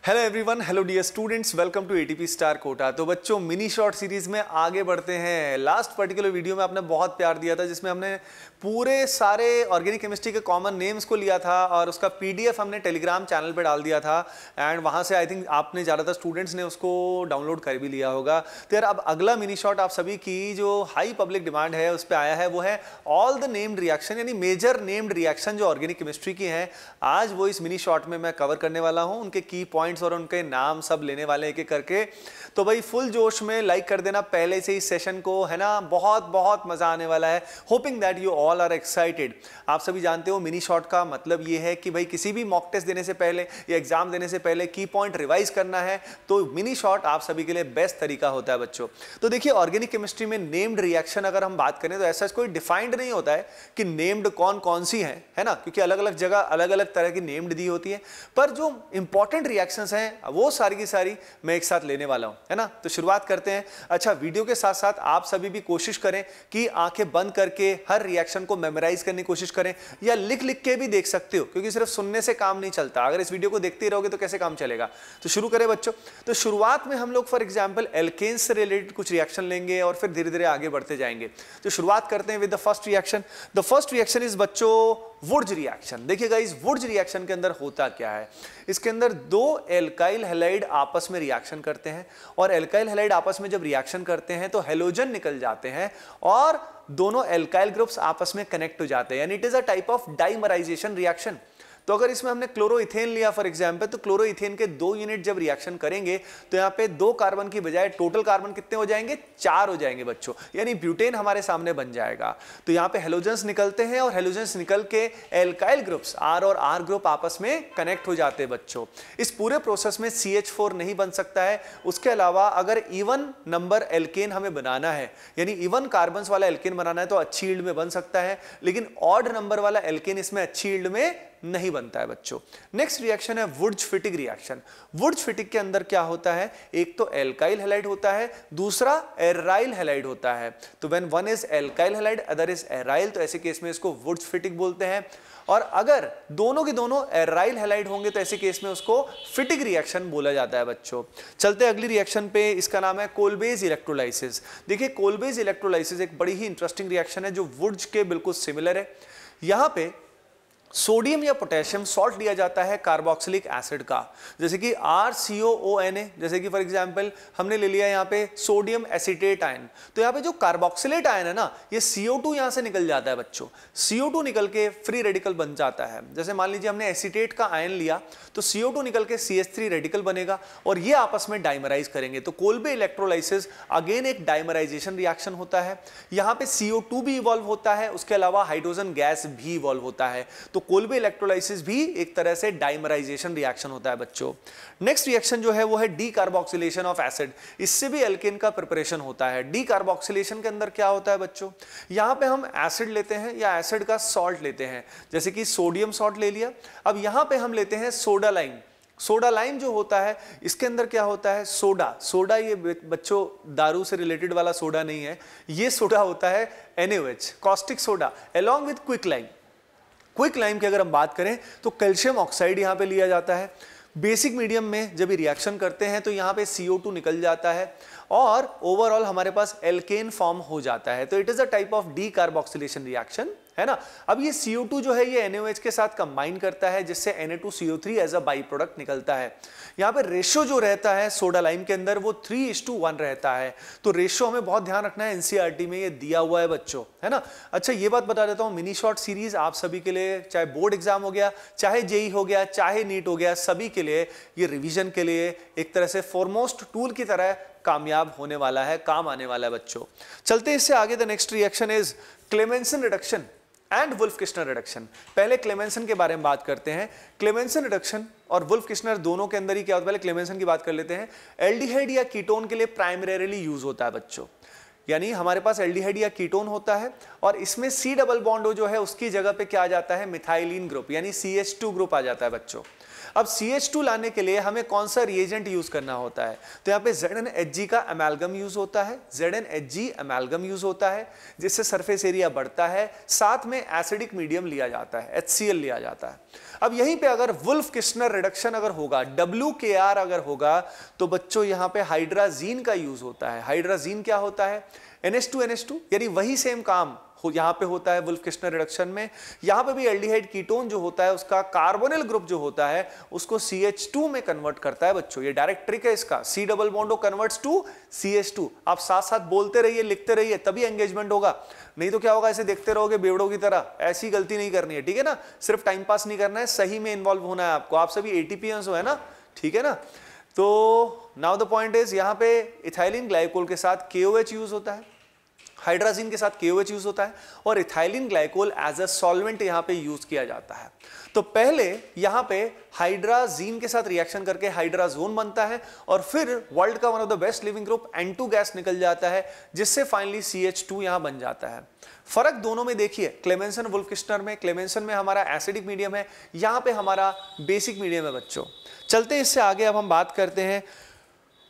Hello everyone, hello dear students, welcome to ATP star Kota. तो बच्चों, mini short series में आगे बढ़ते हैं। लास्ट पर्टिकुलर वीडियो में आपने बहुत प्यार दिया था, जिसमें हमने पूरे सारे ऑर्गेनिक केमिस्ट्री के कॉमन नेम्स को लिया था और उसका पीडीएफ हमने टेलीग्राम चैनल पे डाल दिया था। एंड वहां से आई थिंक आपने ज़्यादातर स्टूडेंट्स ने उसको डाउनलोड कर भी लिया होगा। तो यार, अब अगला मिनी शॉर्ट आप सभी की जो हाई पब्लिक डिमांड है उस पर आया है, वो है ऑल द नेम्ड रिएक्शन, यानी मेजर नेम्ड रिएक्शन जो ऑर्गेनिक केमिस्ट्री की हैं। आज वो इस मिनी शॉर्ट में मैं कवर करने वाला हूँ। उनके की पॉइंट्स और उनके नाम सब लेने वाले एक एक करके। तो भाई फुल जोश में लाइक कर देना पहले से इस सेशन को, है ना। बहुत बहुत मजा आने वाला है। Hoping that you all are excited. आप सभी जानते हो मिनी शॉर्ट का मतलब ये है कि भाई किसी भी मॉक टेस्ट देने से पहले या एग्जाम देने से पहले की पॉइंट रिवाइज करना है, तो मिनी शॉर्ट आप सभी के लिए बेस्ट तरीका होता है बच्चों। तो देखिए, ऑर्गेनिक केमिस्ट्री में नेम्ड रिएक्शन अगर हम बात करें तो ऐसा कोई डिफाइंड नहीं होता है कि नेम्ड कौन कौन सी है ना, क्योंकि अलग अलग जगह अलग अलग तरह की नेम्ड दी होती है। पर जो इंपॉर्टेंट रिएक्शंस हैं वो सारी की सारी मैं एक साथ लेने वाला हूं, है ना। तो शुरुआत करते हैं। अच्छा, वीडियो के साथ साथ आप सभी भी कोशिश करें कि आंखें बंद करके हर रिएक्शन को मेमोराइज करने की कोशिश करें, या लिख लिख के भी देख सकते हो, क्योंकि सिर्फ सुनने से काम नहीं चलता। अगर इस वीडियो को देखते रहोगे तो कैसे काम चलेगा। तो शुरू करें बच्चों। तो शुरुआत में हम लोग फॉर एग्जाम्पल एल्केन्स से रिलेटेड कुछ रिएक्शन लेंगे और फिर धीरे धीरे आगे बढ़ते जाएंगे। तो शुरुआत करते हैं with the first reaction. The first reaction is बच्चों वुड्स रिएक्शन। देखिएगा, इस वुड्स रिएक्शन के अंदर होता क्या है। इसके अंदर दो एल्काइल हैलाइड आपस में रिएक्शन करते हैं, और एल्काइल हैलाइड आपस में जब रिएक्शन करते हैं तो हेलोजन निकल जाते हैं और दोनों एल्काइल ग्रुप्स आपस में कनेक्ट हो जाते हैं, यानी it is a type of dimerisation reaction. तो अगर इसमें हमने क्लोरोइथेन लिया फॉर एग्जांपल, तो क्लोरोइथेन के 2 यूनिट जब रिएक्शन करेंगे तो यहाँ पे 2 कार्बन की बजाय टोटल कार्बन कितने हो जाएंगे, 4 हो जाएंगे बच्चों, यानी ब्यूटेन हमारे सामने बन जाएगा। तो यहाँ पे हेलोजेंस निकलते हैं और हेलोजेंस निकल के एल्काइल ग्रुप्स R और R ग्रुप आपस में कनेक्ट हो जाते हैं बच्चों। इस पूरे प्रोसेस में CH4 नहीं बन सकता है। उसके अलावा अगर इवन नंबर एल्केन हमें बनाना है, यानी इवन कार्बन वाला एल्केन बनाना है, तो अच्छी यील्ड में बन सकता है, लेकिन ऑड नंबर वाला एल्केन इसमें अच्छी यील्ड में नहीं बनता है बच्चों। नेक्स्ट रिएक्शन है वुड्स-फिटिग रिएक्शन। वुड्स-फिटिग के अंदर क्या होता है, एक तो एल्काइल हैलाइड होता है, दूसरा एराइल हैलाइड होता है। तो when one is alkyl halide other is aryl, तो ऐसे केस में इसको वुड्स-फिटिग बोलते हैं। और अगर दोनों के दोनों एराइल हैलाइड होंगे तो ऐसे केस में उसको फिटिग रिएक्शन बोला जाता है बच्चों। चलते अगली रिएक्शन पे। इसका नाम है कोलबेज इलेक्ट्रोलाइसिस। देखिए, कोलबेज इलेक्ट्रोलाइसिस एक बड़ी ही इंटरेस्टिंग रिएक्शन है जो वुड्स के बिल्कुल सिमिलर है। यहां पे सोडियम या पोटेशियम सॉल्ट लिया जाता है कार्बोक्सिलिक एसिड का, जैसे कि RCOONA, जैसे कि फॉर एग्जांपल हमने ले लिया यहाँ पे सोडियम एसीटेट आयन। तो यहाँ पे जो कार्बोक्सिलेट आयन है ना, ये CO2 यहाँ से निकल जाता है बच्चों। CO2 निकल के फ्री रेडिकल बन जाता है। जैसे मान लीजिए हमने एसीटेट का आयन लिया तो CO2 निकल के CH3 रेडिकल बनेगा और ये आपस में डाइमराइज करेंगे। तो कोल्बे इलेक्ट्रोलाइसिस अगेन एक डाइमराइजेशन रिएक्शन होता है। यहाँ पे CO2 भी इवॉल्व होता है, उसके अलावा हाइड्रोजन गैस भी इवॉल्व होता है। तो कोल्बे इलेक्ट्रोलाइसिस भी एक तरह से डाइमराइजेशन रिएक्शन होता है बच्चों। नेक्स्ट रिएक्शन जो है वो है डीकार्बोक्सिलेशन ऑफ एसिड। इससे भी एल्केन का प्रिपरेशन होता है। डीकार्बोक्सिलेशन के अंदर क्या होता है बच्चों, यहां पे हम एसिड लेते हैं या एसिड का सॉल्ट लेते हैं, जैसे कि सोडियम सॉल्ट ले लिया। अब यहां पे हम लेते हैं सोडा लाइम। सोडा लाइम जो होता है, इसके अंदर क्या होता है, सोडा। सोडा ये बच्चों दारू से रिलेटेड वाला सोडा नहीं है, ये सोडा होता है NaOH, caustic soda, along with quick lime. Quick lime की अगर हम बात करें तो कैल्शियम ऑक्साइड यहां पे लिया जाता है। बेसिक मीडियम में जब ये रिएक्शन करते हैं तो यहां पे CO2 निकल जाता है और ओवरऑल हमारे पास एल्केन फॉर्म हो जाता है। तो it is a type of decarboxylation reaction, है ना। अब ये CO2 जो है ये NaOH के साथ कंबाइन करता है, जिससे Na2CO3 as a by product निकलता है। यहाँ पे रेशो जो रहता है सोडा लाइम के अंदर वो 3:1 रहता है। तो रेशो हमें बहुत ध्यान रखना है, NCERT में ये दिया हुआ है बच्चों, है ना। अच्छा, ये बात बता देता हूँ, मिनी शॉर्ट सीरीज आप सभी के लिए, चाहे बोर्ड एग्जाम हो गया, चाहे जेई हो गया, चाहे नीट हो गया, सभी के लिए ये रिविजन के लिए एक तरह से फॉरमोस्ट टूल की तरह कामयाब होने वाला है, काम आने वाला है बच्चों। चलते इससे आगे। The next reaction is Clemmensen reduction and wolf-Kishner reduction. पहले क्लेमेंसन के बारे में बात करते हैं। क्लेमेंसन रिडक्शन और वुल्फ-किश्नर दोनों के अंदर ही क्या होता है, पहले क्लेमेंसन की बात कर लेते हैं। एल्डिहाइड या कीटोन के लिए प्राइमरीली यूज होता है बच्चों, यानी हमारे पास एल्डिहाइड या कीटोन होता है और इसमें C डबल बॉन्ड जो है उसकी जगह पे क्या आ जाता है, मिथाइलिन ग्रुप, यानी CH2 ग्रुप आ जाता है बच्चों। अब CH2 लाने के लिए हमें कौन सा रिएजेंट यूज करना होता है? तो यहाँ पे ZnHg का अमेल्गम यूज होता है, ZnHg अमेल्गम यूज होता है, जिससे सरफेस एरिया बढ़ता है, साथ में एसिडिक मीडियम लिया जाता है, HCl लिया जाता है। अब यहीं पे अगर वुल्फ किस्नर रिडक्शन अगर होगा, WKR अगर होगा, तो बच्चों यहाँ पे हाइड्राजीन का यूज होता है। हाइड्राजीन क्या होता है? NH2NH2, यानी वही सेम काम यहाँ पे होता है वुल्फ किस्नर रिडक्शन में। यहाँ पे भी एल्डिहाइड कीटोन जो होता है उसका कार्बोनिल ग्रुप जो होता है उसको CH2 में कन्वर्ट करता है बच्चों। ये डायरेक्ट ट्रिक है इसका, C double bond converts to CH2। आप साथ साथ बोलते रहिए, लिखते रहिए, तभी एंगेजमेंट होगा, नहीं तो क्या होगा, ऐसे देखते रहोगे बेवड़ों की तरह। ऐसी गलती नहीं करनी है, ठीक है ना? सिर्फ टाइम पास नहीं करना है, सही में इन्वॉल्व होना है आपको। आप सभी ATPians हो, है ना? ठीक है ना? तो नाउ द पॉइंट इज, यहाँ पे इथाइलिन ग्लाइकोल के साथ KOH यूज होता है, हाइड्राजीन के साथ KOH यूज होता है, और ethylene glycol as a solvent यहाँ पे यूज किया जाता है। तो पहले यहाँ पे हाइड्राजीन के साथ रिएक्शन करके हाइड्राजोन बनता है, और फिर वर्ल्ड का one of the best leaving group N2 gas निकल जाता है, जिससे फाइनली CH2 यहाँ बन जाता है। फर्क दोनों में देखिए, क्लेमेंसन वुल्फ किस्नर में, क्लेमेंसन में हमारा एसिडिक मीडियम है, यहाँ पे हमारा बेसिक मीडियम है बच्चों। चलते इससे आगे, अब हम बात करते हैं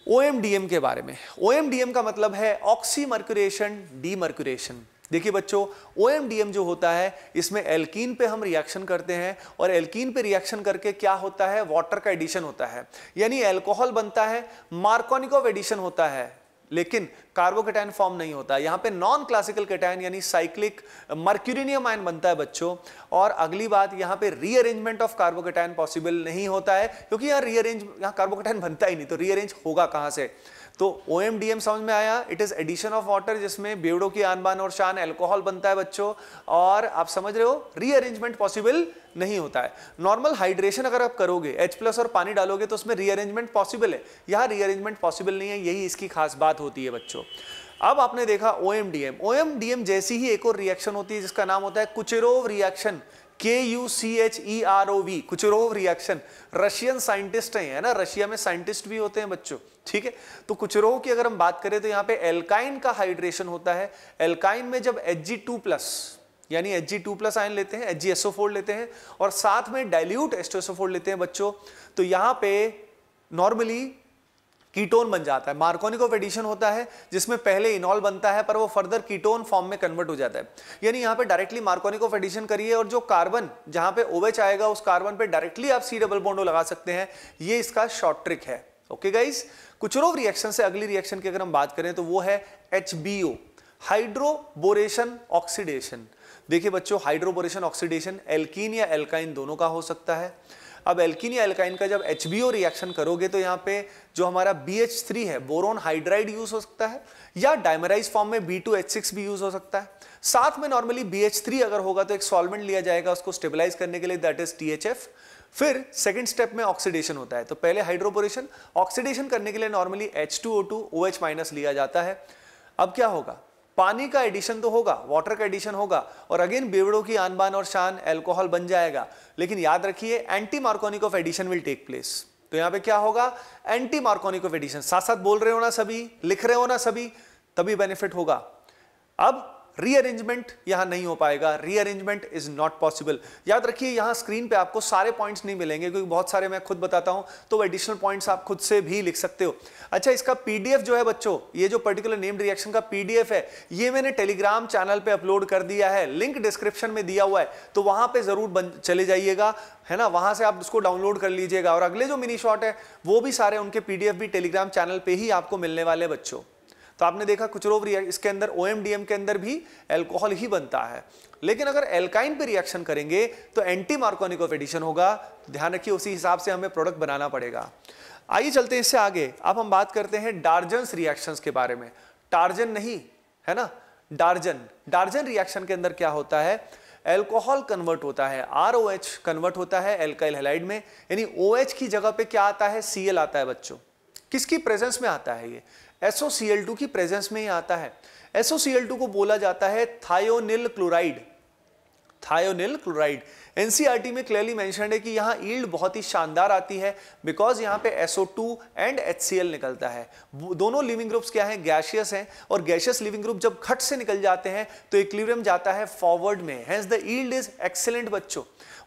OMDM के बारे में। OMDM का मतलब है ऑक्सीमर्क्यूरेशन डीमर्क्यूरेशन। देखिए बच्चों, OMDM जो होता है इसमें एल्कीन पे हम रिएक्शन करते हैं, और एल्कीन पे रिएक्शन करके क्या होता है, वाटर का एडिशन होता है, यानी अल्कोहल बनता है, मार्कोनिकोव एडिशन होता है, लेकिन कार्बोकेटायन फॉर्म नहीं होता। यहाँ पे नॉन क्लासिकल कैटायन यानी साइक्लिक मर्क्यूरिनियम आयन बनता है बच्चों। और अगली बात, यहाँ पे रीअरेंजमेंट ऑफ कार्बोकेटायन पॉसिबल नहीं होता है, क्योंकि यहाँ कार्बोकेटायन बनता ही नहीं, तो रीअरेंज होगा कहाँ से? तो OMDM समझ में आया, it is addition of water, जिसमें बेवड़ों की आन बान और शान अल्कोहल बनता है बच्चों। और आप समझ रहे हो, रीअरेंजमेंट पॉसिबल नहीं होता है। नॉर्मल हाइड्रेशन अगर आप करोगे, H+ और पानी डालोगे, तो उसमें रीअरेंजमेंट पॉसिबल है, यहाँ रीअरेंजमेंट पॉसिबल नहीं है, यही इसकी खास बात होती है बच्चों। अब आपने देखा OMDM जैसी ही एक और रिएक्शन होती है जिसका नाम होता है Kucherov reaction, KUCHEROV, Kucherov reaction. Russian scientist है ना, रशिया में साइंटिस्ट भी होते हैं बच्चों, ठीक है? तो कुचेरोव की अगर हम बात करें तो यहाँ पे एल्काइन का हाइड्रेशन होता है। एल्काइन में जब Hg2+ यानी Hg2+ आयन लेते हैं, HgSO4 लेते हैं, और साथ में डाइल्यूट H2SO4 लेते हैं बच्चों, तो यहाँ पे नॉर्मली कीटोन बन जाता है। मार्कोनिकोव एडिशन होता है, जिसमें पहले इनॉल बनता है, पर वो फर्दर कीटोन फॉर्म में कन्वर्ट हो जाता है। यानी यहाँ पे डायरेक्टली मार्कोनिकोव एडिशन करिए, और जो कार्बन जहाँ पे OH आएगा उस कार्बन पे डायरेक्टली आप C डबल बॉन्ड लगा सकते हैं। ये इसका शॉर्ट ट्रिक है। ओके गाइस, कुचेरोव रिएक्शन से अगली रिएक्शन की अगर हम बात करें तो वो है HBO, हाइड्रोबोरेशन ऑक्सीडेशन। देखिए बच्चों, हाइड्रोबोरेशन ऑक्सीडेशन एल्कीन या एल्काइन दोनों का हो सकता है। अब एल्कीन या एल्काइन का जब HBO रिएक्शन करोगे तो यहाँ पे जो हमारा BH3 है, बोरोन हाइड्राइड यूज हो सकता है, या डायमराइज फॉर्म में B2H6 भी यूज हो सकता है। साथ में नॉर्मली BH3 अगर होगा तो एक सॉल्वेंट लिया जाएगा उसको स्टेबलाइज करने के लिए, दैट इज THF। फिर सेकंड स्टेप में ऑक्सीडेशन होता है। तो पहले हाइड्रोबोरेशन, ऑक्सीडेशन करने के लिए नॉर्मली H2O2 OH- लिया जाता है। अब क्या होगा, पानी का एडिशन तो होगा, वाटर का एडिशन होगा, और अगेन बेवड़ों की आन बान और शान अल्कोहल बन जाएगा। लेकिन याद रखिए, anti Markovnikov addition will take place. तो यहाँ पे क्या होगा, एंटी मार्कोनिकोव एडिशन। साथ साथ बोल रहे हो ना सभी, लिख रहे हो ना सभी, तभी बेनिफिट होगा। अब रीअरेंजमेंट यहां नहीं हो पाएगा, रीअरेंजमेंट इज नॉट पॉसिबल। याद रखिए, यहां स्क्रीन पे आपको सारे पॉइंट्स नहीं मिलेंगे, क्योंकि बहुत सारे मैं खुद बताता हूं, तो एडिशनल पॉइंट्स आप खुद से भी लिख सकते हो। अच्छा, इसका PDF जो है बच्चों, ये जो पर्टिकुलर नेम्ड रिएक्शन का PDF है, ये मैंने टेलीग्राम चैनल पे अपलोड कर दिया है, लिंक डिस्क्रिप्शन में दिया हुआ है, तो वहां पे जरूर चले जाइएगा, है ना? वहां से आप उसको डाउनलोड कर लीजिएगा। और अगले जो मिनी शॉट है वो भी सारे उनके PDF भी टेलीग्राम चैनल पे ही आपको मिलने वाले बच्चों। तो आपने देखा कुचेरोव रिएक्शन, इसके अंदर OMDM के अंदर भी अल्कोहल ही बनता है, लेकिन अगर एल्काइन पे रिएक्शन करेंगे तो एंटी मार्कोनिकोव एडिशन होगा। ध्यान रखिए, उसी हिसाब से हमें प्रोडक्ट बनाना पड़ेगा। आइए चलते हैं इससे आगे। अब हम बात करते हैं डार्जन्स रिएक्शंस के बारे में। टार्जन नहीं, है ना, डार्जन रिएक्शन के अंदर क्या होता है, अल्कोहल कन्वर्ट होता है, ROH कन्वर्ट होता है एल्काइल हैलाइड में, यानी OH की जगह पे क्या आता है, Cl आता है बच्चों। किसकी प्रेजेंस में आता है ये, SOCl2 की प्रेजेंस में ही आता है। SOCl2 को बोला जाता है thionyl chloride. Thionyl chloride NCERT में क्लियरली मेंशन्ड है कि यहाँ यील्ड बहुत ही शानदार आती है, बिकॉज यहाँ पे SO2 एंड HCl निकलता है। दोनों लिविंग ग्रुप्स क्या हैं, गैशियस हैं, और गैशियस लिविंग ग्रुप जब घट से निकल जाते हैं तो इक्विलिब्रियम जाता है फॉरवर्ड में, hence the yield is excellent बच्चों।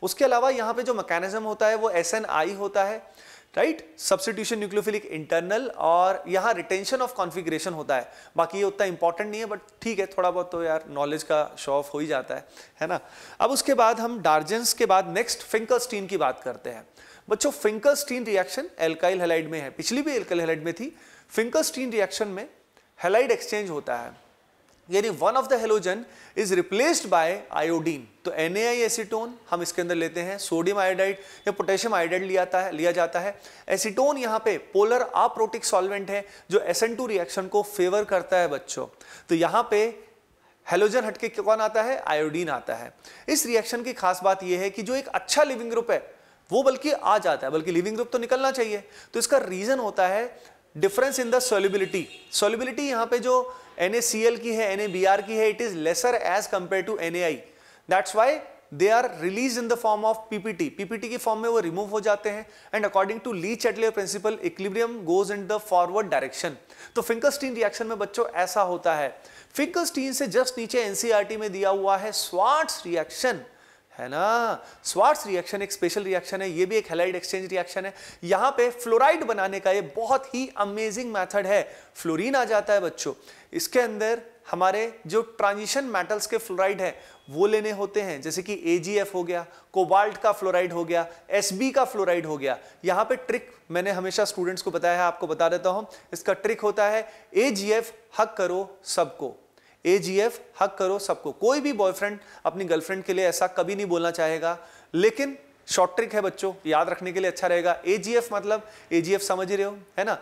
उसके अलावा यहाँ पे जो मैकेनिज्म होता है वो SNI होता है, राइट, सब्स्टिट्यूशन न्यूक्लियोफिलिक इंटरनल, और यहाँ रिटेंशन ऑफ कॉन्फ़िगरेशन होता है। बाकी ये उतना इंपॉर्टेंट नहीं है, बट ठीक है, थोड़ा बहुत तो यार नॉलेज का शो ऑफ हो ही जाता है ना। अब उसके बाद हम डार्जेंस के बाद नेक्स्ट फिंकलस्टीन की बात करते हैं। बच्चों, फिंकलस्टीन रिएक्शन एल्काइल हैलाइड में है, पिछली भी एल्काइल हैलाइड में थी। फिंकलस्टीन रिएक्शन में हैलाइड एक्सचेंज होता है, यानी one of the halogen is replaced by iodine. तो NaI एसीटोन हम इसके अंदर लेते हैं, सोडियम आयोडाइड या पोटेशियम आयोडाइड लिया जाता है। एसीटोन यहाँ पे पोलर अप्रोटिक सॉल्वेंट है जो SN2 रिएक्शन को फेवर करता है बच्चों। तो यहाँ पे हेलोजन हटके कौन आता है? आयोडीन आता है। इस रिएक्शन की खास बात यह है कि जो एक अच्छा लिविंग ग्रुप है वो बल्कि आ जाता है, बल्कि लिविंग ग्रुप तो निकलना चाहिए। तो इसका रीजन होता है difference in the solubility. Solubility यहाँ पे जो NaCl की है, NaBr की है, it is lesser as compare to NaI। That's why they are release in the form of PPT। PPT की फॉर्म में वो रिमूव हो जाते हैं and according to Le Chatelier principle equilibrium goes in the forward direction. तो Finkelstein reaction में बच्चों ऐसा होता है। फिंकलस्टीन से जस्ट नीचे NCERT में दिया हुआ है स्वार्ट्स रिएक्शन, है ना। स्वार्ट्स रिएक्शन एक स्पेशल रिएक्शन है, ये भी एक हैलाइड एक्सचेंज रिएक्शन है। यहां पे फ्लोराइड बनाने का ये बहुत ही अमेजिंग मेथड है। फ्लोरीन आ जाता है बच्चों, इसके अंदर हमारे जो ट्रांजिशन मेटल्स के फ्लोराइड है वो लेने होते हैं, जैसे कि AgF हो गया, कोबाल्ट का फ्लोराइड हो गया, Sb का फ्लोराइड हो गया। यहां पे ट्रिक मैंने हमेशा स्टूडेंट्स को बताया है, आपको बता देता हूं। इसका ट्रिक होता है AgF हक करो सबको, AgF हक करो सबको। कोई भी बॉयफ्रेंड अपनी गर्लफ्रेंड के लिए ऐसा कभी नहीं बोलना चाहेगा, लेकिन शॉर्ट ट्रिक है बच्चों, याद रखने के लिए अच्छा रहेगा। AgF मतलब AgF समझ ही रहे हो, है ना।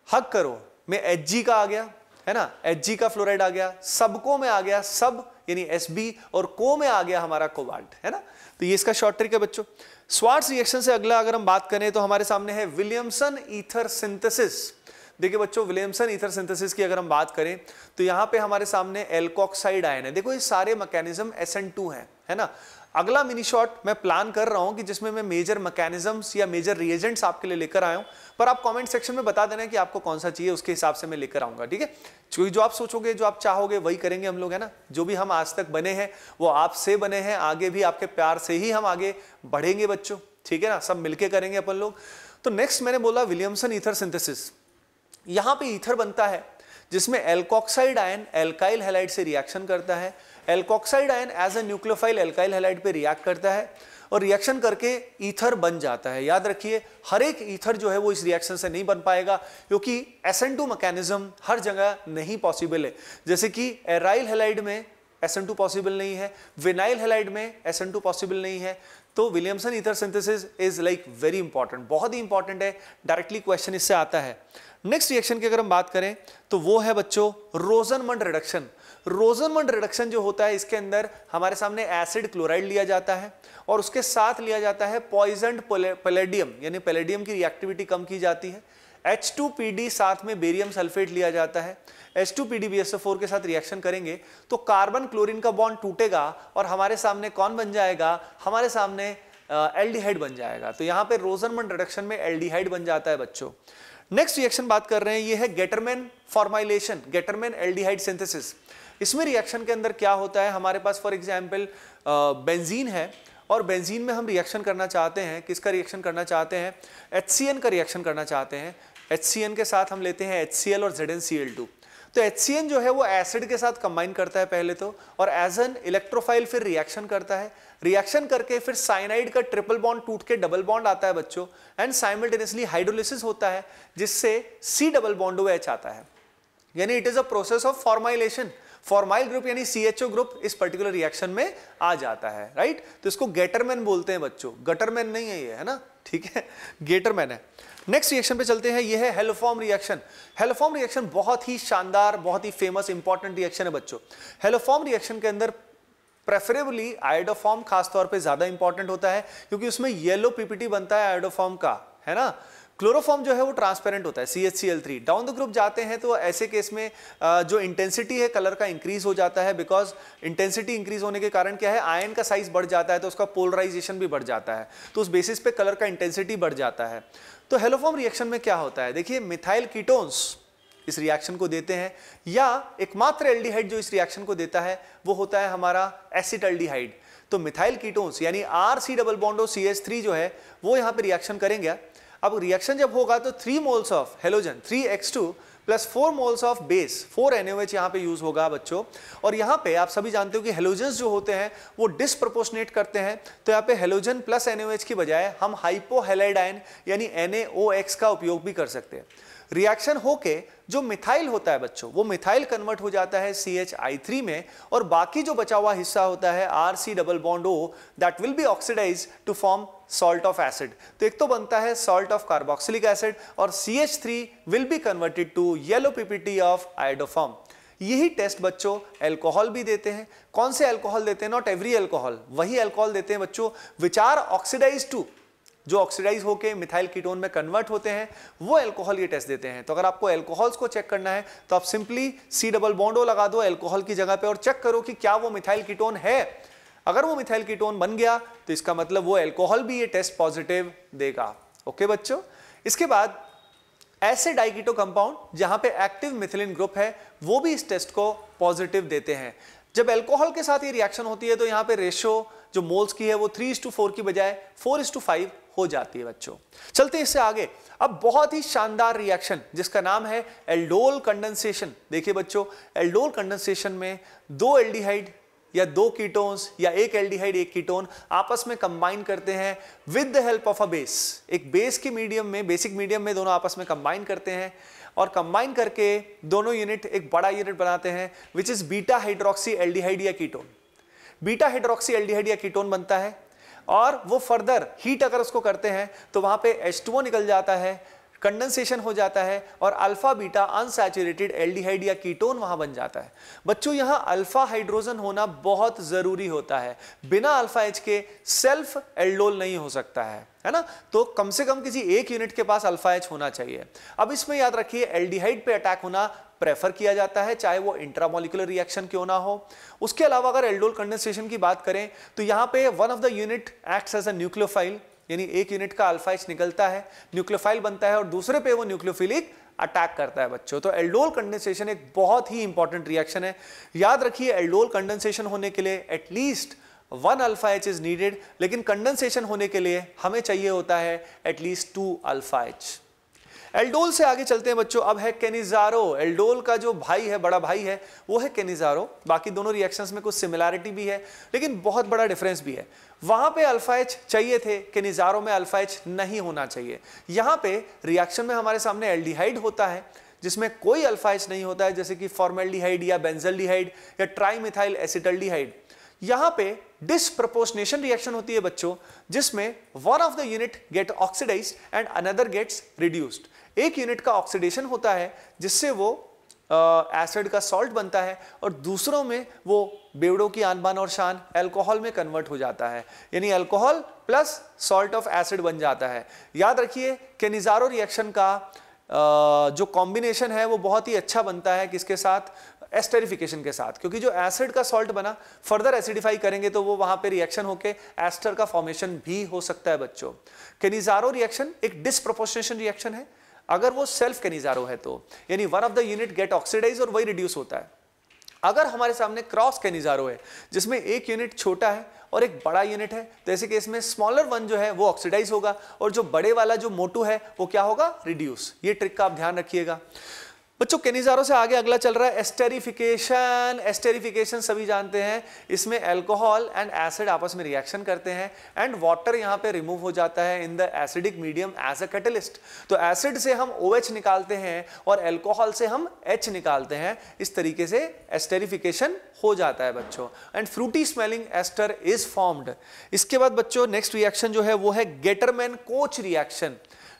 हक करो में Hg का आ गया, है ना, Hg का फ्लोराइड आ गया, सबको में आ गया सब यानी Sb, और को में आ गया हमारा कोबाल्ट, है ना। तो ये इसका शॉर्ट ट्रिक है बच्चों। स्वार्ट्स रिएक्शन से अगला अगर हम बात करें तो हमारे सामने है विलियमसन ईथर सिंथेसिस। देखिए बच्चों, विलियमसन ईथर सिंथेसिस की अगर हम बात करें तो यहाँ पे हमारे सामने एल्कोक्साइड आयन है। देखो ये सारे मैकेनिज्म SN2 है ना। अगला मिनी शॉट मैं प्लान कर रहा हूं कि जिसमें मैं मेजर मैकेनिज्म्स या मेजर रिएजेंट्स आपके लिए लेकर आया हूं, पर आप कमेंट सेक्शन में बता देना कि आपको कौन सा चाहिए, उसके हिसाब से मैं लेकर आऊंगा, ठीक है। क्योंकि जो आप सोचोगे, जो आप चाहोगे वही करेंगे हम लोग, है ना। जो भी हम आज तक बने हैं वो आपसे बने हैं, आगे भी आपके प्यार से ही हम आगे बढ़ेंगे बच्चों, ठीक है ना। सब मिलके करेंगे अपन लोग। तो नेक्स्ट मैंने बोला विलियमसन ईथर सिंथेसिस। यहां पे ईथर बनता है जिसमें एल्कोक्साइड आयन एल्काइल हैलाइड से रिएक्शन करता है। Alkoxide ion as a nucleophile alkyl halide पे रिएक्ट करता है और रिएक्शन करके ईथर बन जाता है। याद रखिए, हर एक ईथर जो है वो इस रिएक्शन से नहीं बन पाएगा, क्योंकि SN2 मैकेनिज्म हर जगह नहीं पॉसिबल है। जैसे कि एराइल हैलाइड में SN2 पॉसिबल नहीं है, विनाइल हैलाइड में SN2 पॉसिबल नहीं है। तो Williamson ether synthesis is like very important, बहुत ही इंपॉर्टेंट है, डायरेक्टली क्वेश्चन इससे आता है। नेक्स्ट रिएक्शन की अगर हम बात करें तो वो है बच्चों रोजनमंड रिडक्शन। रोजनमंड रिडक्शन जो होता है, इसके अंदर हमारे सामने एसिड क्लोराइड लिया जाता है और उसके साथ लिया जाता है पॉइजन्ड पैलेडियम, यानी पैलेडियम की रिएक्टिविटी कम की जाती है। H2PD साथ में बेरियम सल्फेट लिया जाता है। H2PdBSO4 के साथ रिएक्शन करेंगे तो कार्बन क्लोरीन का बॉन्ड टूटेगा और हमारे सामने कौन बन जाएगा? हमारे सामने एल्डिहाइड बन जाएगा। तो यहाँ पे रोजनमंड रिडक्शन में एल्डिहाइड बन जाता है बच्चों। नेक्स्ट रिएक्शन बात कर रहे हैं, ये है Gattermann formylation, Gattermann aldehyde synthesis. इसमें रिएक्शन के अंदर क्या होता है, हमारे पास फॉर एग्जांपल बेंजीन है और बेंजीन में हम रिएक्शन करना चाहते हैं, किसका रिएक्शन करना चाहते हैं? HCN का रिएक्शन करना चाहते हैं। HCN के साथ हम लेते हैं HCl और ZnCl2। तो HCN जो है वो एसिड के साथ कंबाइन करता है पहले तो, और एज एन इलेक्ट्रोफाइल फिर रिएक्शन करता है। रिएक्शन करके फिर साइनाइड का ट्रिपल बॉन्ड टूट के डबल बॉन्ड आता है बच्चों, एंड साइमल्टेनियसली हाइड्रोलिसिस होता है जिससे C डबल बॉन्ड OH आता है। यानी it is a process of formylation. Formyl group यानी CHO ग्रुप इस पर्टिकुलर रिएक्शन में आ जाता है, राइट। तो इसको गेटरमैन बोलते हैं बच्चों, गटरमैन नहीं है ये, है ना, ठीक है, गेटरमैन है। नेक्स्ट रिएक्शन पे चलते हैं, ये है हेलोफॉर्म रिएक्शन। हेलोफॉर्म रिएक्शन बहुत ही शानदार, बहुत ही फेमस इंपॉर्टेंट रिएक्शन है बच्चों। हेलोफॉर्म रिएक्शन के अंदर प्रेफरेबली आयोडोफॉर्म खासतौर पे ज्यादा इंपॉर्टेंट होता है, क्योंकि उसमें येलो PPT बनता है आयोडोफॉर्म का, है ना। क्लोरोफॉर्म जो है वो ट्रांसपेरेंट होता है, CHCl3। डाउन द ग्रुप जाते हैं तो ऐसे केस में जो इंटेंसिटी है कलर का इंक्रीज हो जाता है, बिकॉज इंटेंसिटी इंक्रीज होने के कारण क्या है, आयन का साइज बढ़ जाता है तो उसका पोलराइजेशन भी बढ़ जाता है, तो उस बेसिस पे कलर का इंटेंसिटी बढ़ जाता है। तो हेलोफॉर्म रिएक्शन में क्या होता है, देखिए मिथाइल कीटोन्स इस रिएक्शन को देते हैं, या एकमात्र एल्डिहाइड जो इस रिएक्शन को देता है वो होता है हमारा एसिटाल्डिहाइड। तो मिथाइल कीटोन्स यानी RC डबल बॉन्ड CH3 जो है वो यहाँ पे रिएक्शन करेंगे। अब रिएक्शन जब होगा तो 3 moles of halogen 3x2 plus 4 moles of base 4 NaOH यहाँ पे यूज होगा बच्चों। और यहाँ पे आप सभी जानते हो कि हेलोजन्स जो होते हैं वो डिसप्रोपोर्शनेट करते हैं, तो यहाँ पे हेलोजन प्लस NaOH की बजाय हम हाइपोहेलाइड आयन यानी NaOX का उपयोग भी कर सकते हैं। रिएक्शन होके जो मिथाइल होता है बच्चों वो मिथाइल कन्वर्ट हो जाता है CHI3 में, और बाकी जो बचा हुआ हिस्सा होता है RC double bond O that will be oxidise to form salt of acid. तो एक तो बनता है सॉल्ट ऑफ कार्बोक्सिलिक एसिड और CH3 will be converted to yellow PPT of iodoform. यही टेस्ट बच्चों अल्कोहल भी देते हैं। कौन से अल्कोहल देते हैं? नॉट एवरी अल्कोहल, वही अल्कोहल देते हैं बच्चों विच आर ऑक्सीडाइज टू, जो ऑक्सीडाइज होके मिथाइल कीटोन में कन्वर्ट होते हैं, वो अल्कोहल ये टेस्ट देते हैं। तो अगर आपको अल्कोहल्स को चेक करना है तो आप simply C double bond O लगा दो अल्कोहल की जगह पे और चेक करो कि क्या वो मिथाइल कीटोन है। अगर वो मिथाइल कीटोन बन गया तो इसका मतलब वो अल्कोहल भी ये टेस्ट पॉजिटिव देगा। ओके बच्चों, इसके बाद एसिड डाइकीटो कंपाउंड जहां पे एक्टिव मिथिलिन ग्रुप है वो भी इस टेस्ट को पॉजिटिव देते हैं। जब अल्कोहल के साथ ये रिएक्शन होती है तो यहाँ पे रेशियो जो मोल्स की है वो 3:4 की बजाय 4:5 हो जाती है बच्चों। चलते हैं इससे आगे। अब बहुत ही शानदार रिएक्शन जिसका नाम है एल्डोल कंडेंसेशन। देखिए बच्चों, एल्डोल कंडेंसेशन में 2 एल्डिहाइड या 2 कीटोन्स या 1 एल्डिहाइड 1 कीटोन आपस में कंबाइन करते हैं with the help of a base. एक बेस के मीडियम में, बेसिक मीडियम में दोनों आपस में कंबाइन करते हैं और कंबाइन करके दोनों यूनिट एक बड़ा यूनिट बनाते हैं which is beta hydroxy aldehyde या कीटोन। बीटा हाइड्रोक्सी एल्डिहाइड या कीटोन बनता है और वो फर्दर हीट अगर उसको करते हैं तो वहां पे H2O निकल जाता है, कंडेंसेशन हो जाता है और अल्फा बीटा अनसैचुरेटेड एल्डिहाइड या कीटोन वहां बन जाता है। बच्चों यहां अल्फा हाइड्रोजन होना बहुत जरूरी होता है, बिना अल्फा H के सेल्फ एल्डोल नहीं हो सकता है ना। तो कम से कम किसी एक यूनिट के पास अल्फा H होना चाहिए। अब इसमें याद रखिए एल्डिहाइड पे अटैक होना प्रेफर किया जाता है चाहे वो इंट्रामोलिकुलर रिएक्शन क्यों ना हो। उसके अलावा अगर एल्डोल कंडेंसेशन की बात करें तो यहाँ पे one of the unit acts as a nucleophile, यानी एक यूनिट का अल्फा H निकलता है, न्यूक्लियोफाइल बनता है और दूसरे पे वो न्यूक्लियोफिलिक अटैक करता है बच्चों। तो एल्डोल कंडेंसेशन एक बहुत ही इंपॉर्टेंट रिएक्शन है। याद रखिए एल्डोल कंडेंसेशन होने के लिए at least 1 alpha H is needed, लेकिन कंडेंसेशन होने के लिए हमें चाहिए होता है एटलीस्ट 2 अल्फा H। एल्डोल से आगे चलते हैं बच्चों। अब है केनिजारो। एल्डोल का जो भाई है, बड़ा भाई है, वो है केनिजारो। बाकी दोनों रिएक्शंस में कुछ सिमिलैरिटी भी है लेकिन बहुत बड़ा डिफरेंस भी है। वहां पे अल्फा H चाहिए थे, केनिजारो में अल्फा H नहीं होना चाहिए। यहां पे रिएक्शन में हमारे सामने एल्डिहाइड होता है जिसमें कोई अल्फा H नहीं होता है, जैसे कि फॉर्मेल्डिहाइड या बेंजल्डिहाइड या ट्राइमिथाइल एसिटल्डिहाइड। यहां पे डिसप्रोपोर्शनेशन रिएक्शन होती है बच्चों, जिसमें one of the unit get oxidised and another gets reduced. एक यूनिट का ऑक्सीडेशन होता है जिससे वो एसिड का सॉल्ट बनता है और दूसरों में वो बेवड़ों की आन बान और शान अल्कोहल में कन्वर्ट हो जाता है, यानी alcohol plus salt of acid बन जाता है। याद रखिए केनिजारो रिएक्शन का जो कॉम्बिनेशन है वो बहुत ही अच्छा बनता है किसके साथ? एस्टरिफिकेशन के साथ, क्योंकि जो एसिड का सॉल्ट बना फर्दर एसिडिफाई करेंगे तो वो वहां पे रिएक्शन होके एस्टर का फॉर्मेशन भी हो सकता है बच्चों। केनिजारो रिएक्शन एक डिसप्रोपोर्शनेशन रिएक्शन है अगर वो सेल्फ केनिजारो है तो, यानी one of the unit get oxidise और वही रिड्यूस होता है। अगर हमारे सामने क्रॉस केनिजारो है जिसमें एक यूनिट छोटा है और एक बड़ा यूनिट है, तो ऐसे केस में स्मॉलर वन जो है वो ऑक्सीडाइज होगा और जो बड़े वाला जो मोटू है वो क्या होगा? रिड्यूस। ये ट्रिक का आप ध्यान रखिएगा बच्चों। केनिजारो से आगे अगला चल रहा है एस्टेरिफिकेशन। एस्टेरिफिकेशन सभी जानते हैं, इसमें अल्कोहल एंड एसिड आपस में रिएक्शन करते हैं एंड वाटर यहाँ पे रिमूव हो जाता है in the acidic medium as a catalyst. तो एसिड से हम OH निकालते हैं और अल्कोहल से हम H निकालते हैं। इस तरीके से एस्टेरिफिकेशन हो जाता है बच्चों and fruity smelling ester is formed. इसके बाद बच्चों नेक्स्ट रिएक्शन जो है वो है Gattermann Koch reaction.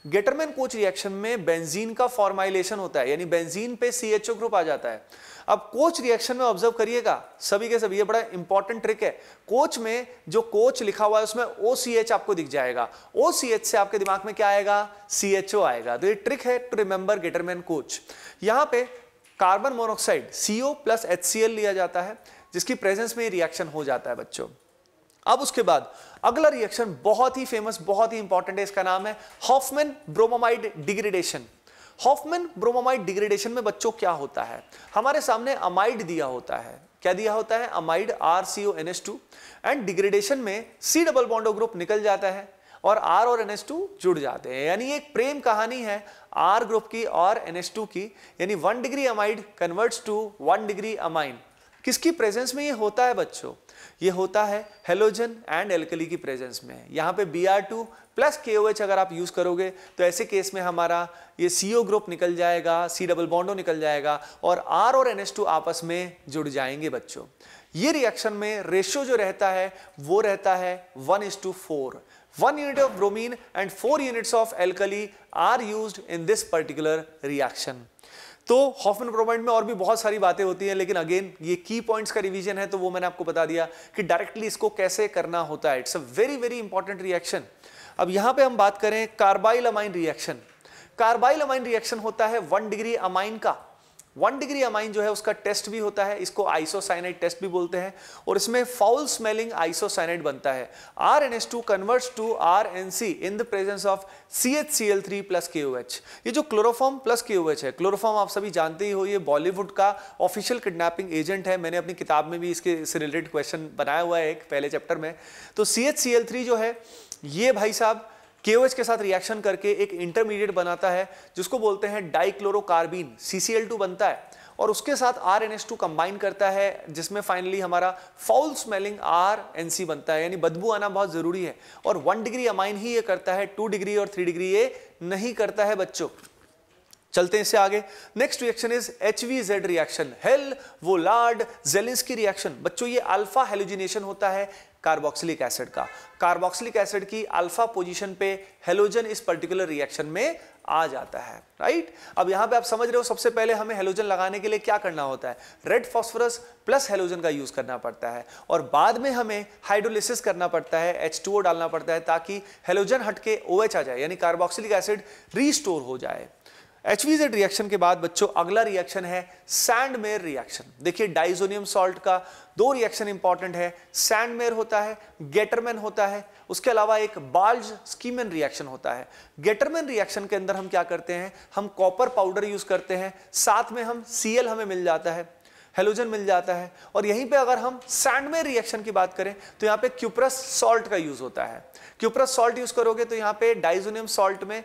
Gattermann Koch reaction में बेंजीन का फॉर्माइलेशन होता है, यानी बेंजीन पे CHO ग्रुप आ जाता है। अब कोच रिएक्शन में ऑब्जर्व करिएगा सभी के सभी, ये बड़ा इंपॉर्टेंट ट्रिक है। कोच में जो कोच लिखा हुआ है उसमें OCH आपको दिख जाएगा, OCH से आपके दिमाग में क्या आएगा? CHO आएगा। तो ये ट्रिक है टू रिमेंबर गेटरमैन कोच। यहाँ पे carbon monoxide CO plus HCl लिया जाता है जिसकी प्रेजेंस में ये रिएक्शन हो जाता है बच्चों। अब उसके बाद अगला रिएक्शन बहुत ही फेमस, बहुत ही इंपॉर्टेंट है, इसका नाम है Hoffmann bromamide degradation. Hoffmann bromamide degradation में बच्चों क्या होता है? हमारे सामने अमाइड दिया होता है, क्या दिया होता है, अमाइड RCONH2, एंड डिग्रेडेशन में C double bond O group निकल जाता है और R और NH2 जुड़ जाते हैं। यानी एक प्रेम कहानी है R ग्रुप की और NH2 की, यानी 1 degree amide converts to 1 degree amine. किसकी प्रेजेंस में ये होता है बच्चों, ये होता है हेलोजन एंड एल्कली की प्रेजेंस में। यहाँ पे Br2 प्लस KOH अगर आप यूज करोगे तो ऐसे केस में हमारा ये CO ग्रुप निकल जाएगा, C डबल बॉन्ड O निकल जाएगा और R और NH2 आपस में जुड़ जाएंगे बच्चों। ये रिएक्शन में रेशियो जो रहता है वो रहता है 1:4। 1 unit of bromine and 4 units of alkali are used in this particular reaction। तो हॉफमैन ब्रोमाइड में और भी बहुत सारी बातें होती हैं, लेकिन अगेन ये की पॉइंट्स का रिवीजन है तो वो मैंने आपको बता दिया कि डायरेक्टली इसको कैसे करना होता है। It's a very very important reaction. अब यहां पे हम बात करें carbyl amine reaction. Carbyl amine reaction होता है 1 डिग्री अमाइन का। 1 डिग्री अमाइन जो है उसका टेस्ट भी होता है, इसको आइसोसाइनाइड टेस्ट भी बोलते हैं, और इसमें फाउल स्मेलिंग आइसोसाइनाइड बनता है। RNH2 converts to RNC in the presence of CHCl3 plus KOH। ये जो क्लोरोफॉर्म प्लस KOH है, क्लोरोफॉर्म आप सभी जानते ही हो, ये बॉलीवुड का ऑफिशियल किडनैपिंग एजेंट है। मैंने अपनी किताब में भी इससे रिलेटेड क्वेश्चन बनाया हुआ है एक पहले चैप्टर में। तो CHCl3 जो है ये भाई साहब KOH के साथ रिएक्शन करके एक इंटरमीडिएट बनाता है जिसको बोलते हैं डाइक्लोरोकार्बीन, CCl2 बनता है, और उसके साथ RNH2 कंबाइन करता है जिसमें फाइनली हमारा फाउल स्मेलिंग RNC बनता है। यानी बदबू आना बहुत जरूरी है, और 1 डिग्री अमाइन ही ये करता है, 2 डिग्री और 3 डिग्री ये नहीं करता है बच्चों। चलते हैं इससे आगे। Next reaction is HVZ reaction, Hell Volhard Zelinsky reaction. बच्चों ये अल्फा हेलोजिनेशन होता है कार्बोक्सिलिक एसिड का। कार्बोक्सिलिक एसिड की अल्फा पोजीशन पे हेलोजन इस पर्टिकुलर रिएक्शन में आ जाता है, राइट। अब यहां पे आप समझ रहे हो, सबसे पहले हमें हेलोजन लगाने के लिए क्या करना होता है, रेड फास्फोरस प्लस हेलोजन का यूज करना पड़ता है, और बाद में हमें हाइड्रोलिसिस करना पड़ता है, H2O डालना पड़ता है ताकि हेलोजन हटके OH आ जाए, यानी कार्बोक्सिलिक एसिड रीस्टोर हो जाए। HVZ रिएक्शन के बाद बच्चों अगला रिएक्शन है सैंडमेयर रिएक्शन। देखिए डाइजोनियम सॉल्ट का 2 रिएक्शन इंपॉर्टेंट है, सैंडमेयर होता है, गेटरमैन होता है, उसके अलावा एक बाल्ज स्कीमन रिएक्शन होता है। गेटरमैन रिएक्शन के अंदर हम क्या करते हैं, हम कॉपर पाउडर यूज करते हैं, साथ में हम Cl हमें मिल जाता है, हेलोजन मिल जाता है, और यहीं पे अगर हम सैंडमेयर रिएक्शन की बात करें तो यहाँ पे क्यूप्रस सॉल्ट का यूज होता है। क्यूप्रस सॉल्ट यूज करोगे तो यहाँ पे डाइजोनियम सॉल्ट में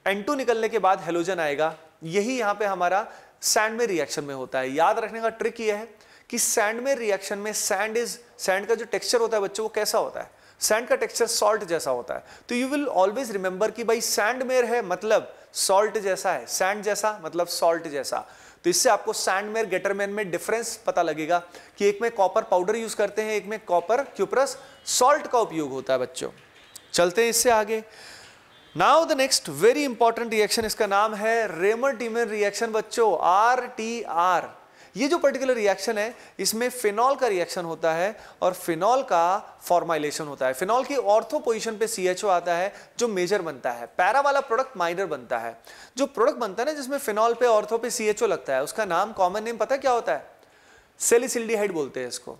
N2 निकलने के बाद हेलोजन आएगा। यही यहाँ पे हमारा सैंडमेयर रिएक्शन में होता है। याद रखने का ट्रिक ये है कि सैंडमेयर रिएक्शन में सैंड का जो टेक्सचर होता है बच्चों वो कैसा होता है, सैंड का टेक्सचर सॉल्ट जैसा होता है। तो यू विल ऑलवेज रिमेंबर कि भाई सैंडमेयर है मतलब सॉल्ट जैसा है, सैंड जैसा मतलब सॉल्ट जैसा। तो इससे आपको सैंडमेयर गेटरमैन में डिफरेंस पता लगेगा कि एक में कॉपर पाउडर यूज करते हैं, एक में कॉपर क्यूप्रस सॉल्ट का उपयोग होता है बच्चों। चलते हैं इससे आगे। Now the next very important reaction, इसका नाम है रेमर-टीमर रिएक्शन बच्चों, RTR। ये जो पर्टिकुलर रिएक्शन है इसमें फिनॉल का रिएक्शन होता है और फिनॉल का फॉर्माइलेशन होता है। फिनॉल की ऑर्थो पोजीशन पे CHO आता है जो मेजर बनता है, पैरा वाला प्रोडक्ट माइनर बनता है। जो प्रोडक्ट बनता है ना जिसमें फिनॉल पे ऑर्थो पे CHO लगता है, उसका नाम कॉमन नेम पता है क्या होता है, सैलिसिल्डिहाइड बोलते हैं इसको।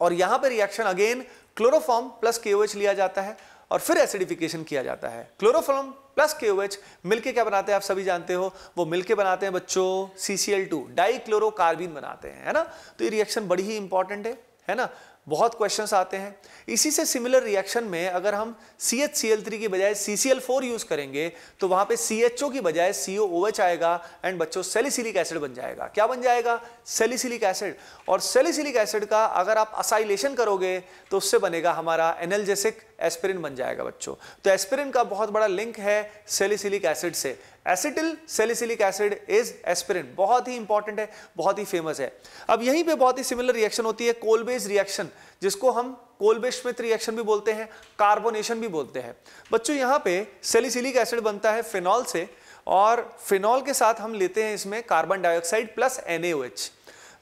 और यहां पे reaction again chloroform plus KOH लिया जाता है और फिर एसिडिफिकेशन किया जाता है। क्लोरोफॉर्म प्लस KOH मिलके क्या बनाते हैं आप सभी जानते हो, वो मिलके बनाते हैं बच्चों CCl2, डाइक्लोरोकार्बीन बनाते हैं, है ना। तो ये रिएक्शन बड़ी ही इंपॉर्टेंट है ना, बहुत क्वेश्चंस आते हैं। इसी से सिमिलर रिएक्शन में अगर हम CHCl3 की बजाय CCl4 यूज करेंगे तो वहां पे CHO की बजाय COOH आएगा एंड बच्चों सैलिसिलिक एसिड बन जाएगा। क्या बन जाएगा, सैलिसिलिक एसिड। और सैलिसिलिक एसिड का अगर आप असाइलेशन करोगे तो उससे बनेगा हमारा एनाल्जेसिक एस्पिरिन बन जाएगा बच्चों। तो एस्पिरिन का बहुत बड़ा लिंक है सैलिसिलिक एसिड से। Acetyl salicylic acid is aspirin, बहुत ही इंपॉर्टेंट है, बहुत ही फेमस है। अब यहीं पे बहुत ही सिमिलर रिएक्शन होती है कोलबेज रिएक्शन, जिसको हम कोलबेज श्मिट रिएक्शन भी बोलते हैं, कार्बोनेशन भी बोलते हैं। बच्चों यहाँ पे सैलिसिलिक एसिड बनता है फिनॉल से, और फिनॉल के साथ हम लेते हैं इसमें carbon dioxide plus NaOH,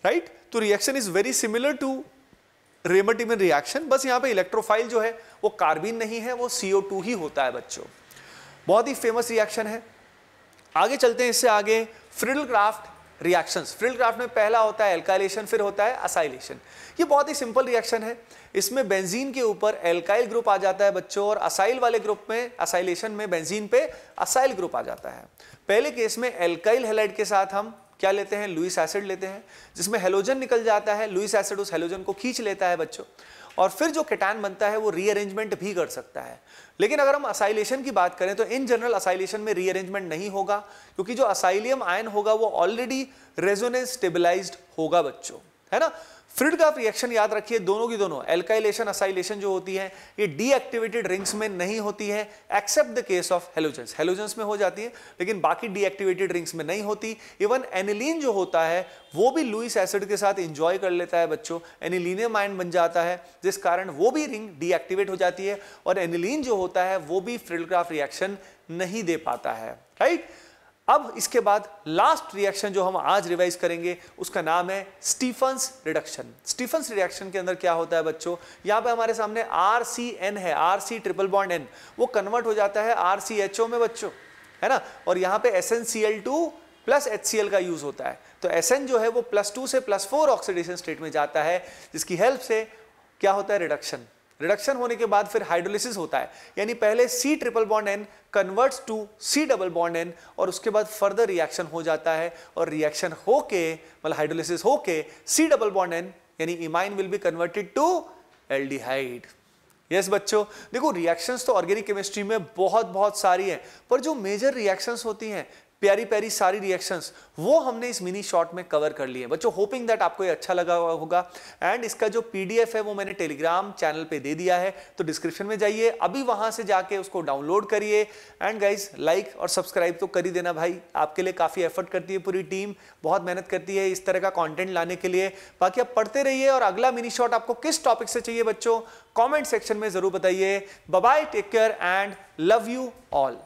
right. तो reaction is very similar to Reimer Tiemann reaction, बस यहाँ पे इलेक्ट्रोफाइल जो है वो कार्बीन नहीं है, वो CO2 ही होता है बच्चों। बहुत ही फेमस रिएक्शन है। आगे चलते हैं इससे आगे, फ्रिडल-क्राफ्ट रिएक्शंस। फ्रिडल-क्राफ्ट में पहला होता है एल्काइलेशन, फिर होता है असाइलेशन। ये बहुत ही सिंपल रिएक्शन है। इसमें बेंजीन के ऊपर एल्काइल ग्रुप आ जाता है बच्चों, और असाइल वाले ग्रुप में असाइलेशन में बेंजीन पे असाइल ग्रुप आ जाता है। पहले केस में एल्काइल हैलाइड के साथ हम क्या लेते हैं, लुईस एसिड लेते हैं, जिसमें हेलोजन निकल जाता है, लुईस एसिड उस हेलोजन को खींच लेता है बच्चों, और फिर जो केटायन बनता है वो रीअरेंजमेंट भी कर सकता है। लेकिन अगर हम असाइलेशन की बात करें तो इन जनरल असाइलेशन में रीअरेंजमेंट नहीं होगा, क्योंकि जो असाइलियम आयन होगा वो ऑलरेडी रेजोनेंस स्टेबलाइज्ड होगा बच्चों, है ना। फ्रीडगाफ रिएक्शन याद रखिए, दोनों की दोनों एल्काइलेशन असाइलेशन जो होती है ये डीएक्टिवेटेड रिंग्स में नहीं होती है, except the case of halogens. Halogens में हो जाती है लेकिन बाकी डीएक्टिवेटेड रिंग्स में नहीं होती। इवन एनिलीन जो होता है वो भी लुईस एसिड के साथ एंजॉय कर लेता है बच्चों, एनिलीनियम आयन बन जाता है, जिस कारण वो भी रिंग डीएक्टिवेट हो जाती है, और एनिलीन जो होता है वो भी फ्रीडगाफ रिएक्शन नहीं दे पाता है, राइट। अब इसके बाद लास्ट रिएक्शन जो हम आज रिवाइज करेंगे उसका नाम है स्टीफंस रिडक्शन। स्टीफंस रिएक्शन के अंदर क्या होता है बच्चों, यहाँ पे हमारे सामने RCN है, RC ट्रिपल बॉन्ड N, वो कन्वर्ट हो जाता है RCHO में बच्चों, है ना, और यहाँ पे SnCl2 प्लस HCl का यूज होता है। तो Sn जो है वो +2 से +4 ऑक्सीडेशन स्टेट में जाता है, जिसकी हेल्प से क्या होता है, रिडक्शन। रिडक्शन होने के बाद फिर हाइड्रोलिसिस होता है, यानी पहले C triple bond N converts to C double bond N, और उसके बाद फर्दर रिएक्शन हो जाता है, और रिएक्शन होके मतलब हाइड्रोलिसिस होके C डबल बॉन्ड N यानी imine will be converted to aldehyde. Yes बच्चों, देखो रिएक्शंस तो ऑर्गेनिक केमिस्ट्री में बहुत सारी हैं, पर जो मेजर रिएक्शंस होती हैं, प्यारी प्यारी सारी रिएक्शंस, वो हमने इस मिनी शॉर्ट में कवर कर लिए बच्चों। होपिंग दैट आपको ये अच्छा लगा होगा। एंड इसका जो पीडीएफ है वो मैंने टेलीग्राम चैनल पे दे दिया है, तो डिस्क्रिप्शन में जाइए, अभी वहां से जाके उसको डाउनलोड करिए। एंड गाइज लाइक और सब्सक्राइब तो कर ही देना भाई, आपके लिए काफी एफर्ट करती है पूरी टीम, बहुत मेहनत करती है इस तरह का कंटेंट लाने के लिए। बाकी आप पढ़ते रहिए, और अगला मिनी शॉर्ट आपको किस टॉपिक से चाहिए बच्चों, कॉमेंट सेक्शन में जरूर बताइए। Bye bye, take care and love you all.